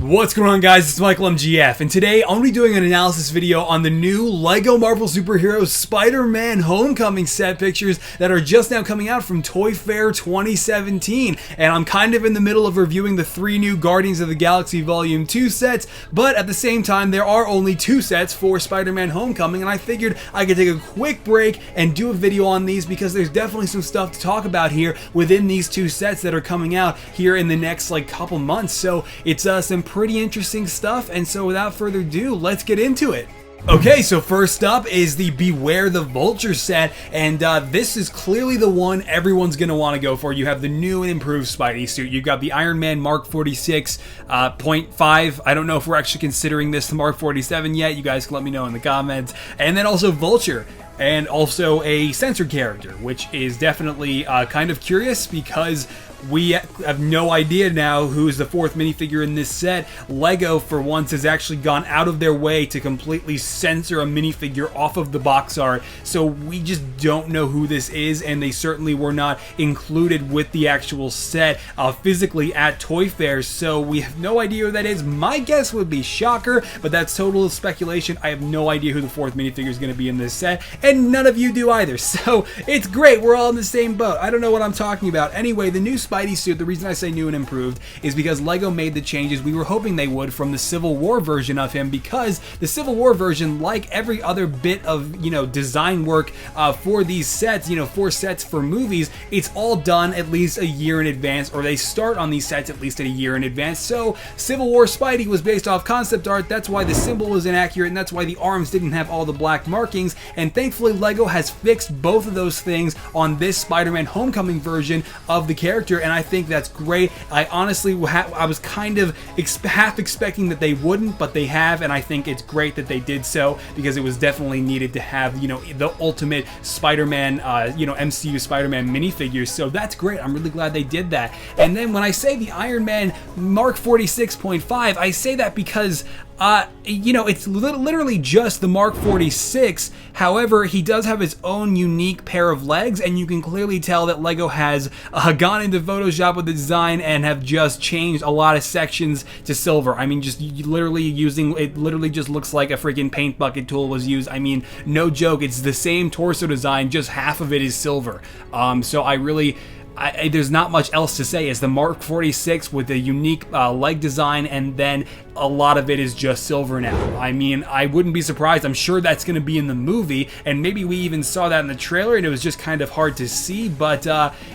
What's going on, guys? It's Michael MGF, and today I'm going to be doing an analysis video on the new LEGO Marvel Superheroes Spider-Man Homecoming set pictures that are just now coming out from Toy Fair 2017. And I'm kind of in the middle of reviewing the 3 new Guardians of the Galaxy Volume 2 sets, but at the same time there are only 2 sets for Spider-Man Homecoming, and I figured I could take a quick break and do a video on these because there's definitely some stuff to talk about here within these 2 sets that are coming out here in the next couple months. So it's some pretty interesting stuff, and so without further ado, let's get into it. Okay, so first up is the Beware the Vulture set, and this is clearly the one everyone's going to want to go for. You have the new and improved Spidey suit. You've got the Iron Man Mark 46.5. I don't know if we're actually considering this the Mark 47 yet. You guys can let me know in the comments. And then also Vulture, and also a censored character, which is definitely kind of curious because we have no idea now who's the 4th minifigure in this set. LEGO, for once, has actually gone out of their way to completely censor a minifigure off of the box art, so we just don't know who this is, and they certainly were not included with the actual set physically at Toy Fair, so we have no idea who that is. My guess would be Shocker, but that's total speculation. I have no idea who the 4th minifigure is going to be in this set, and none of you do either, so it's great. We're all in the same boat. I don't know what I'm talking about. Anyway, the new Spidey suit, the reason I say new and improved is because LEGO made the changes we were hoping they would from the Civil War version of him, because the Civil War version, like every other bit of, design work for these sets, for sets for movies, it's all done at least a year in advance, or they start on these sets at least a year in advance. So Civil War Spidey was based off concept art. That's why the symbol was inaccurate, and that's why the arms didn't have all the black markings, and thankfully LEGO has fixed both of those things on this Spider-Man Homecoming version of the character, and I think that's great. I honestly I was kind of half expecting that they wouldn't, but they have, and I think it's great that they did so, because it was definitely needed to have, the ultimate Spider-Man, MCU Spider-Man minifigures. So that's great. I'm really glad they did that. And then when I say the Iron Man Mark 46.5, I say that because it's literally just the Mark 46. However, he does have his own unique pair of legs, and you can clearly tell that LEGO has gone into Photoshop with the design and have just changed a lot of sections to silver. I mean, just literally using it, literally just looks like a freaking paint bucket tool was used. I mean, no joke. It's the same torso design, just half of it is silver. So there's not much else to say. It's the Mark 46 with a unique leg design, and then a lot of it is just silver now. I mean, I wouldn't be surprised. I'm sure that's going to be in the movie, and maybe we even saw that in the trailer and it was just kind of hard to see, but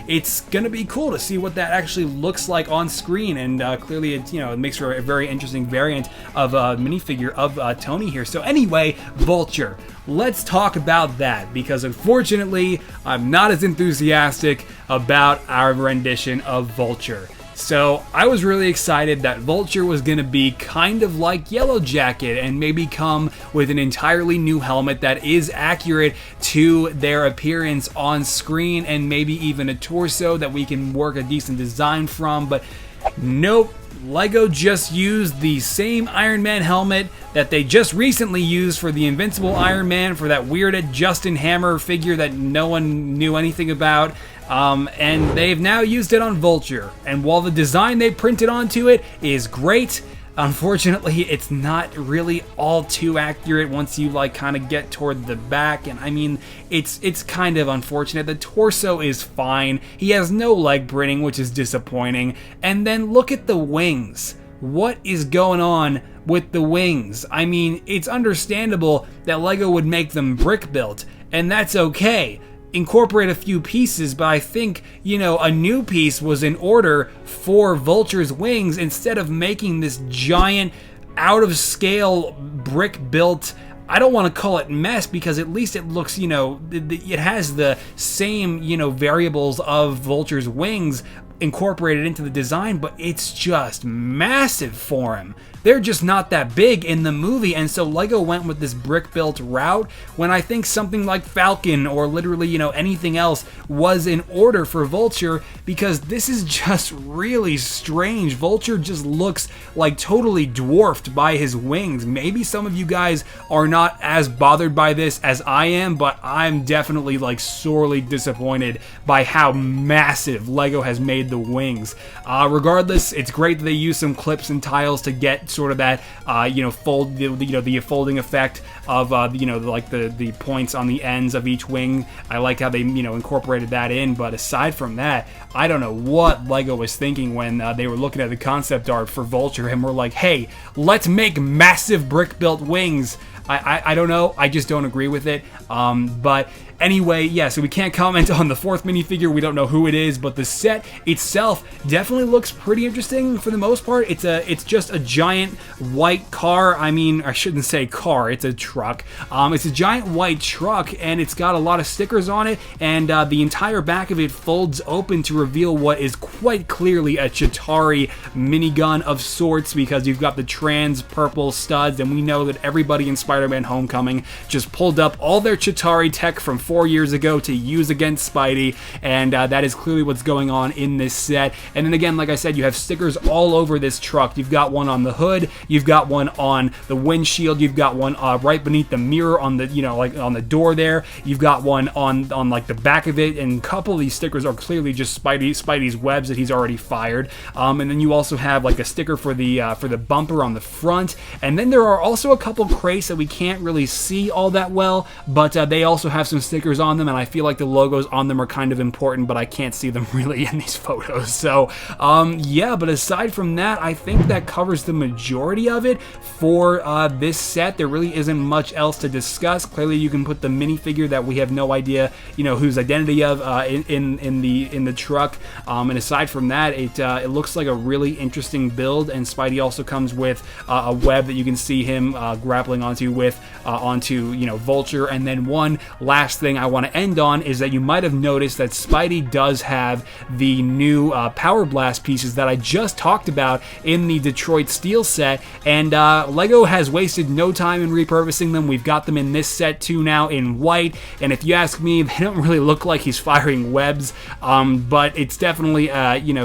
it's going to be cool to see what that actually looks like on screen, and clearly it makes for a very interesting variant of a minifigure of Tony here. So anyway, Vulture. Let's talk about that, because unfortunately I'm not as enthusiastic about our rendition of Vulture. So I was really excited that Vulture was going to be kind of like Yellow Jacket and maybe come with an entirely new helmet that is accurate to their appearance on screen, and maybe even a torso that we can work a decent design from, but nope. LEGO just used the same Iron Man helmet that they just recently used for the Invincible Iron Man, for that weird Justin Hammer figure that no one knew anything about, and they've now used it on Vulture. And while the design they printed onto it is great, unfortunately it's not really all too accurate once you kind of get toward the back, and I mean, it's kind of unfortunate. The torso is fine. He has no leg printing, which is disappointing. And then look at the wings. What is going on with the wings? I mean, it's understandable that LEGO would make them brick built, and that's okay. Incorporate a few pieces, but I think, a new piece was in order for Vulture's wings, instead of making this giant, out-of-scale, brick-built, I don't want to call it mess, because at least it looks, it has the same, variables of Vulture's wings incorporated into the design, but it's just massive for him. They're just not that big in the movie, and so LEGO went with this brick-built route when I think something like Falcon or literally, anything else was in order for Vulture, because this is just really strange. Vulture just looks like totally dwarfed by his wings. Maybe some of you guys are not as bothered by this as I am, but I'm definitely sorely disappointed by how massive LEGO has made did the wings. Regardless, it's great that they use some clips and tiles to get sort of that the folding effect of like the points on the ends of each wing. I like how they incorporated that in. But aside from that, I don't know what LEGO was thinking when they were looking at the concept art for Vulture and were like, hey, let's make massive brick built wings. I don't know. I just don't agree with it. But anyway, yeah, so we can't comment on the fourth minifigure. We don't know who it is, but the set itself definitely looks pretty interesting for the most part. It's just a giant white car. I mean, I shouldn't say car. It's a truck. It's a giant white truck, and it's got a lot of stickers on it, and the entire back of it folds open to reveal what is quite clearly a Chitauri minigun of sorts, because you've got the trans purple studs, and we know that everybody in Spider-Man Homecoming just pulled up all their Chitauri tech from 4 years ago to use against Spidey, and that is clearly what's going on in this set. And then again, like I said, you have stickers all over this truck. You've got one on the hood, you've got one on the windshield, you've got one right beneath the mirror on the like on the door there. You've got one on like the back of it, and a couple of these stickers are clearly just Spidey's webs that he's already fired. And then you also have like a sticker for the bumper on the front. And then there are also a couple crates that we can't really see all that well, but they also have some stickers on them, and I feel like the logos on them are kind of important, but I can't see them really in these photos. So yeah, but aside from that, I think that covers the majority of it for this set. There really isn't much else to discuss. Clearly you can put the minifigure that we have no idea whose identity of in the truck, and aside from that, it looks like a really interesting build. And Spidey also comes with a web that you can see him grappling onto Vulture. And then one last thing I want to end on is that you might have noticed that Spidey does have the new Power Blast pieces that I just talked about in the Detroit Steel set, and LEGO has wasted no time in repurposing them. We've got them in this set too now in white, and if you ask me, they don't really look like he's firing webs, but it's definitely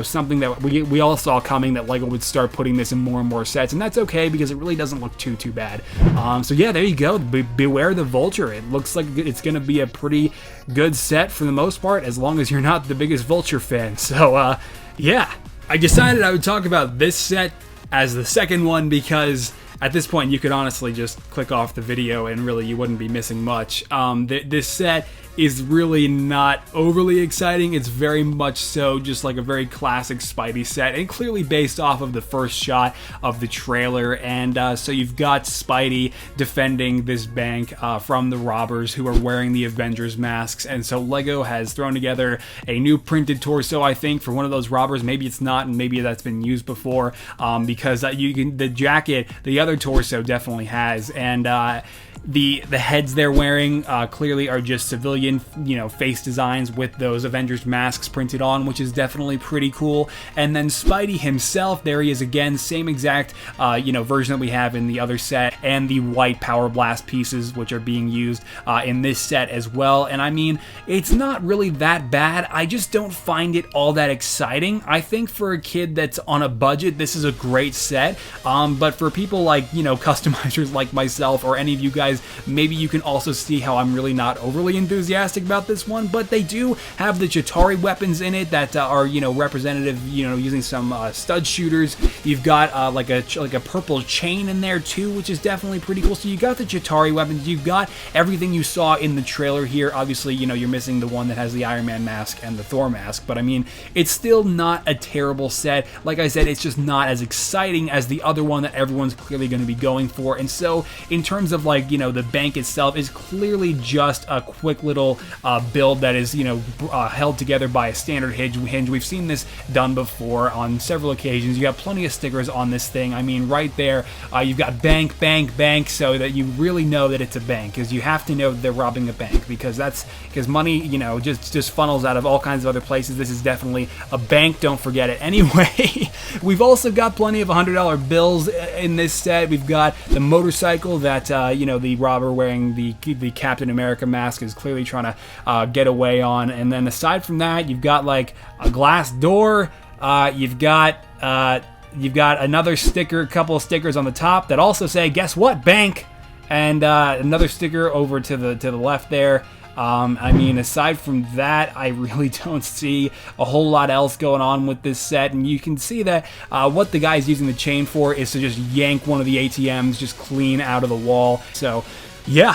something that we all saw coming, that LEGO would start putting this in more and more sets, and that's okay because it really doesn't look too bad. So yeah, there you go. Beware the Vulture. It looks like it's going to be a pretty good set for the most part, as long as you're not the biggest Vulture fan. So yeah, I decided I would talk about this set as the second one, because at this point you could honestly just click off the video and really you wouldn't be missing much. This set is really not overly exciting. It's very much so just like a very classic Spidey set, and clearly based off of the first shot of the trailer. And so you've got Spidey defending this bank from the robbers who are wearing the Avengers masks, and so LEGO has thrown together a new printed torso, I think, for one of those robbers. Maybe it's not, and maybe that's been used before, because the jacket, the other torso definitely has, and the heads they're wearing clearly are just civilian, face designs with those Avengers masks printed on, which is definitely pretty cool. And then Spidey himself, there he is again, same exact, version that we have in the other set, and the white Power Blast pieces, which are being used in this set as well. And I mean, it's not really that bad. I just don't find it all that exciting. I think for a kid that's on a budget, this is a great set. But for people like, customizers like myself, or any of you guys, maybe you can also see how I'm really not overly enthusiastic about this one. But they do have the Chitauri weapons in it that are, representative, using some stud shooters. You've got like a purple chain in there too, which is definitely pretty cool. So you got the Chitauri weapons, you've got everything you saw in the trailer here. Obviously, you're missing the one that has the Iron Man mask and the Thor mask, but I mean, it's still not a terrible set. Like I said, it's just not as exciting as the other one that everyone's clearly going to be going for. And so in terms of like, the bank itself is clearly just a quick little build that is, held together by a standard hinge. We've seen this done before on several occasions. You got plenty of stickers on this thing. I mean, right there, you've got bank, bank, bank, so that you really know that it's a bank, because you have to know that they're robbing a bank, because money, just funnels out of all kinds of other places. This is definitely a bank. Don't forget it. Anyway, we've also got plenty of $100 bills in this set. We've got the motorcycle that, the robber wearing the Captain America mask is clearly trying to get away on. And then aside from that, you've got like a glass door. You've got another sticker, a couple of stickers on the top that also say, guess what, bank. And another sticker over to the left there. I mean, aside from that, I really don't see a whole lot else going on with this set, and you can see that what the guy's using the chain for is to just yank one of the ATMs just clean out of the wall. So yeah,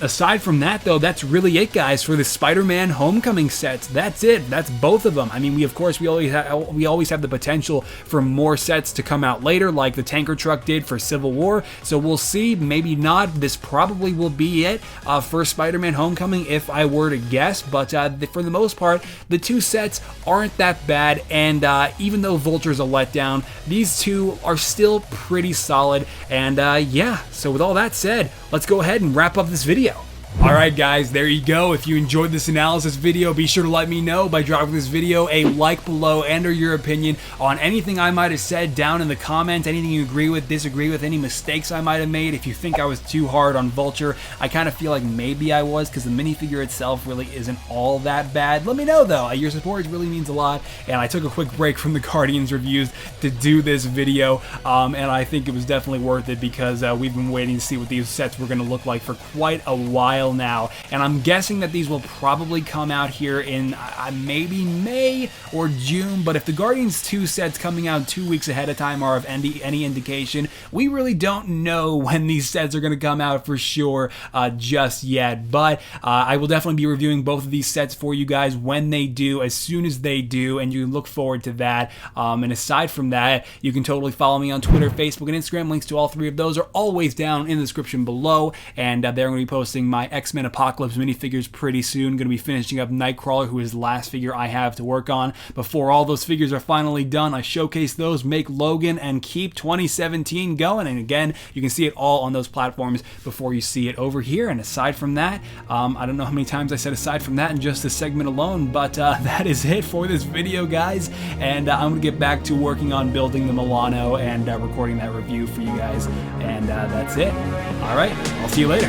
aside from that though, that's really it, guys, for the Spider-Man Homecoming sets. That's it. That's both of them. I mean, we always have the potential for more sets to come out later, like the tanker truck did for Civil War. So we'll see. Maybe not. This probably will be it for Spider-Man Homecoming, if I were to guess. But for the most part, the two sets aren't that bad. And even though Vulture's a letdown, these two are still pretty solid. And yeah, so with all that said, let's go ahead and wrap up this video. Alright guys, there you go. If you enjoyed this analysis video, be sure to let me know by dropping this video a like below and or your opinion on anything I might have said down in the comments, anything you agree with, disagree with, any mistakes I might have made. If you think I was too hard on Vulture, I kind of feel like maybe I was, because the minifigure itself really isn't all that bad. Let me know though. Your support really means a lot, and I took a quick break from the Guardians reviews to do this video, and I think it was definitely worth it, because we've been waiting to see what these sets were going to look like for quite a while now, and I'm guessing that these will probably come out here in maybe May or June. But if the Guardians 2 sets coming out 2 weeks ahead of time are of any indication, we really don't know when these sets are going to come out for sure just yet. But I will definitely be reviewing both of these sets for you guys when they do, as soon as they do, and you can look forward to that. And aside from that, you can totally follow me on Twitter, Facebook, and Instagram. Links to all three of those are always down in the description below, and there I'm going to be posting my X-Men Apocalypse minifigures pretty soon. Going to be finishing up Nightcrawler, who is the last figure I have to work on. Before all those figures are finally done, I showcase those, make Logan, and keep 2017 going. And again, you can see it all on those platforms before you see it over here. And aside from that, I don't know how many times I said aside from that in just this segment alone, but that is it for this video, guys. And I'm going to get back to working on building the Milano and recording that review for you guys. And that's it. All right, I'll see you later.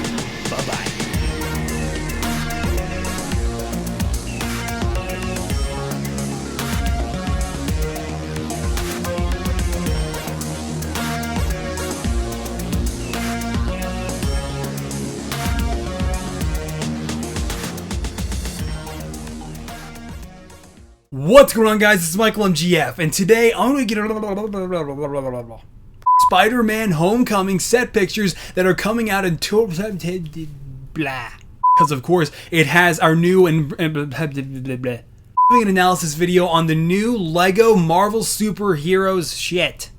Bye-bye. What's going on, guys? This is Michael MGF, and today I'm going to get Spider-Man Homecoming set pictures that are coming out in blah. Because of course it has our new and an analysis video on the new Lego Marvel superheroes shit.